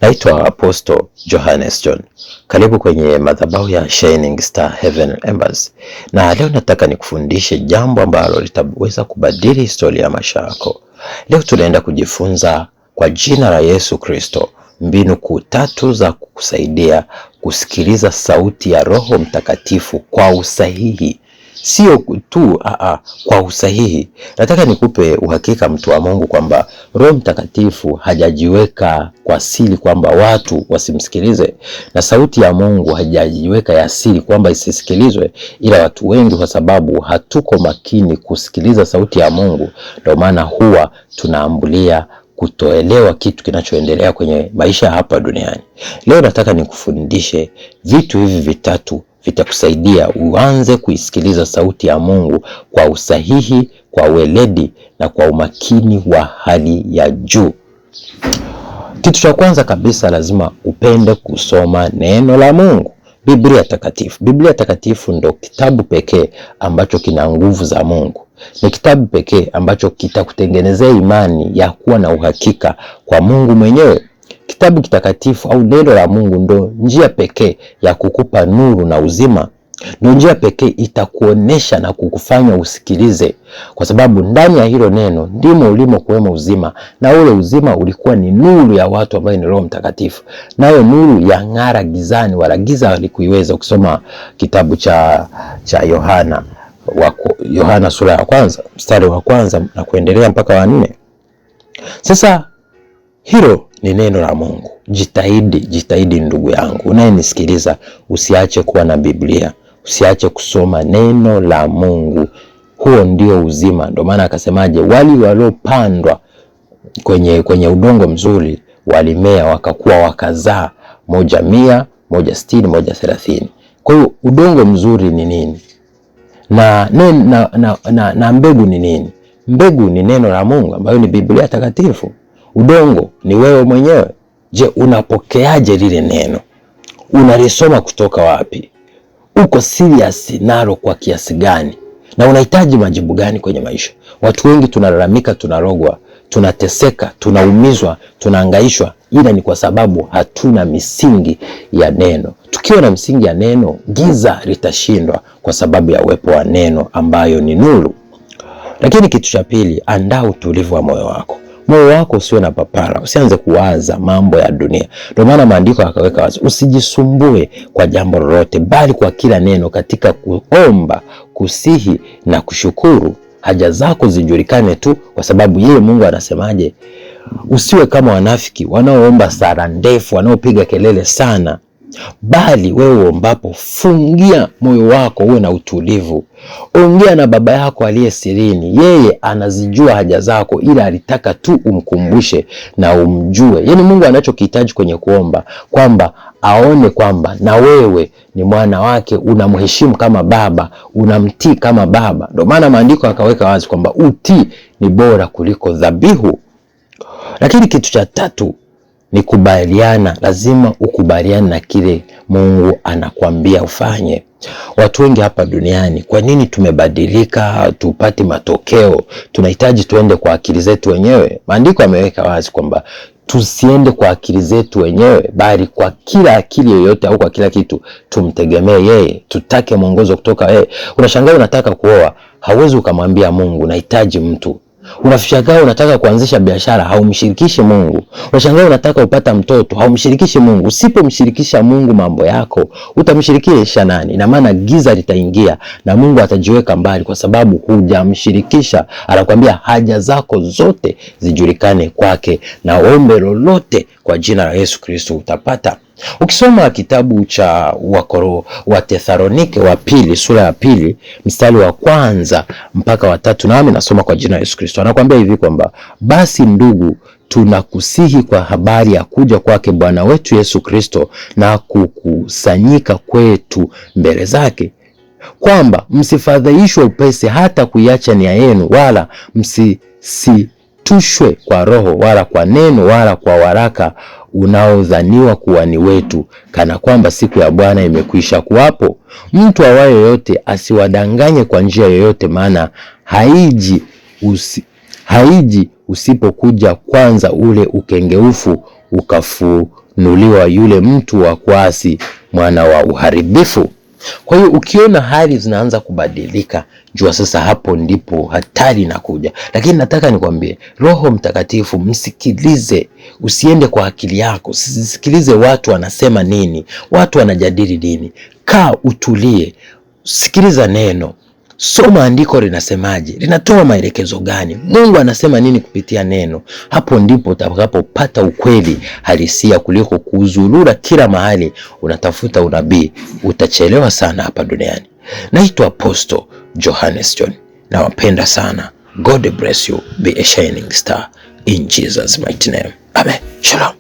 Naitwa Apostle Johannes John. Karibu kwenye madhabahu ya Shining Star Heaven Embassy. Na leo nataka nikufundishe jambo ambalo litaweza kubadili historia ya maisha yako. Leo tunaenda kujifunza kwa jina la Yesu Kristo mbinu kuu tatu za kukusaidia kusikiliza sauti ya Roho Mtakatifu kwa usahihi. Sio tu kwa usahihi. Nataka nikupe uhakika mtu wa Mungu kwamba Roho Mtakatifu hajajiweka kwa siri kwamba watu wasimsikilize, na sauti ya Mungu hajajiweka ya siri kwamba isisikilizwe, ila watu wengi kwa sababu hatuko makini kusikiliza sauti ya Mungu, ndio maana huwa tunaambulia kutoelewa kitu kinachoendelea kwenye maisha hapa duniani. Leo nataka nikufundishe vitu hivi vitatu vitakusaidia uanze kuisikiliza sauti ya Mungu kwa usahihi, kwa weledi na kwa umakini wa hali ya juu. Kitu cha kwanza kabisa, lazima upende kusoma neno la Mungu, Biblia Takatifu. Biblia Takatifu ndo kitabu pekee ambacho kina nguvu za Mungu. Ni kitabu pekee ambacho kitakutengenezea imani ya kuwa na uhakika kwa Mungu mwenyewe. Kitabu kitakatifu au neno la Mungu ndo njia pekee ya kukupa nuru na uzima. Ndio njia pekee itakuonesha na kukufanya usikilize, kwa sababu ndani ya hilo neno ndimo ulimo kuwemo uzima, na ule uzima ulikuwa ni nuru ya watu ambao ni Roho Mtakatifu. Nayo nuru ya ng'ara gizani, wala giza halikuiweza. Ukisoma kitabu cha Yohana sura ya kwanza mstari wa kwanza na kuendelea mpaka wa 4. Sasa hilo ni neno la Mungu. Jitahidi ndugu yangu unayenisikiliza, usiache kuwa na Biblia, usiache kusoma neno la Mungu. Huo ndio uzima. Ndio maana akasemaje, wali waliopandwa kwenye udongo mzuri walimea wakakua wakazaa, 100, 160, 130. Kwa hiyo udongo mzuri ni nini? Na mbegu ni nini? Mbegu ni neno la Mungu ambayo ni Biblia Takatifu. Udongo ni wewe mwenyewe. Je, unapokeaje lile neno? Unalisoma kutoka wapi? Uko serious nalo kwa kiasi gani? Na unahitaji majibu gani kwenye maisha? Watu wengi tunalalamika, tunarogwa, tunateseka, tunaumizwa, tunahangaishwa, ila ni kwa sababu hatuna misingi ya neno. Tukiwa na misingi ya neno, giza litashindwa kwa sababu ya uwepo wa neno ambayo ni nuru. Lakini kitu cha pili, andaa utulivu wa moyo wako. Moyo wako usiwe na papara, usianze kuwaza mambo ya dunia. Ndio maana maandiko yakaweka wazi, usijisumbue kwa jambo lolote, bali kwa kila neno katika kuomba, kusihi na kushukuru haja zako zijulikane tu, kwa sababu yeye Mungu anasemaje? Usiwe kama wanafiki wanaoomba sala ndefu, wanaopiga kelele sana, bali wewe uombapo fungia moyo wako, uwe na utulivu. Ongea na Baba yako aliye sirini. Yeye anazijua haja zako, ila alitaka tu umkumbushe na umjue. Yaani Mungu anachokihitaji kwenye kuomba kwamba aone kwamba na wewe ni mwana wake, unamheshimu kama baba, unamtii kama baba. Ndio maana maandiko yakaweka wazi kwamba utii ni bora kuliko dhabihu. Lakini kitu cha tatu ni kubaliana. Lazima ukubaliane na kile Mungu anakuambia ufanye. Watu wengi hapa duniani, kwa nini tumebadilika, tupate matokeo? Tunahitaji tuende kwa akili zetu wenyewe. Maandiko yameweka wazi kwamba tusiende kwa akili zetu wenyewe, bali kwa kila akili yoyote au kwa kila kitu tumtegemee yeye, tutake mwongozo kutoka yeye. Unashangaa unataka kuoa, hauwezi ukamwambia Mungu nahitaji mtu. Unashangaa unataka kuanzisha biashara, haumshirikishi Mungu. Unashangaa unataka upata mtoto, haumshirikishi Mungu. Usipomshirikisha Mungu mambo yako, utamshirikisha nani? Na maana giza litaingia na Mungu atajiweka mbali, kwa sababu hujamshirikisha. Anakuambia haja zako zote zijulikane kwake, na ombe lolote kwa jina la Yesu Kristo utapata. Ukisoma kitabu cha Wathesalonike wa pili sura ya 2 mstari wa 1 mpaka wa 3, nami nasoma kwa jina la Yesu Kristo. Anakuambia hivi kwamba basi ndugu, tunakusihi kwa habari ya kuja kwake Bwana wetu Yesu Kristo na kukusanyika kwetu mbele zake, kwamba msifadhaishwe upesi hata kuiacha nia yenu, wala msitushwe kwa roho, wala kwa neno, wala kwa waraka unaodhaniwa kuwa ni wetu, kana kwamba siku ya Bwana imekwisha kuwapo. Mtu awaye yoyote asiwadanganye kwa njia yoyote, maana haiji usipokuja kwanza ule ukengeufu ukafunuliwa yule mtu wa kuasi, mwana wa uharibifu. Kwa hiyo ukiona hali zinaanza kubadilika, jua sasa hapo ndipo hatari inakuja. Lakini nataka nikwambie, Roho Mtakatifu msikilize, usiende kwa akili yako, usisikilize watu wanasema nini, watu wanajadili nini. Kaa utulie, sikiliza neno, soma andiko linasemaje, linatoa maelekezo gani, Mungu anasema nini kupitia neno. Hapo ndipo utakapopata ukweli halisia, kuliko kuzurura kila mahali unatafuta unabii. Utachelewa sana hapa duniani. Naitwa Apostle Johannes John, nawapenda sana. God bless you, be a shining star in Jesus mighty name. Amen. Shalom.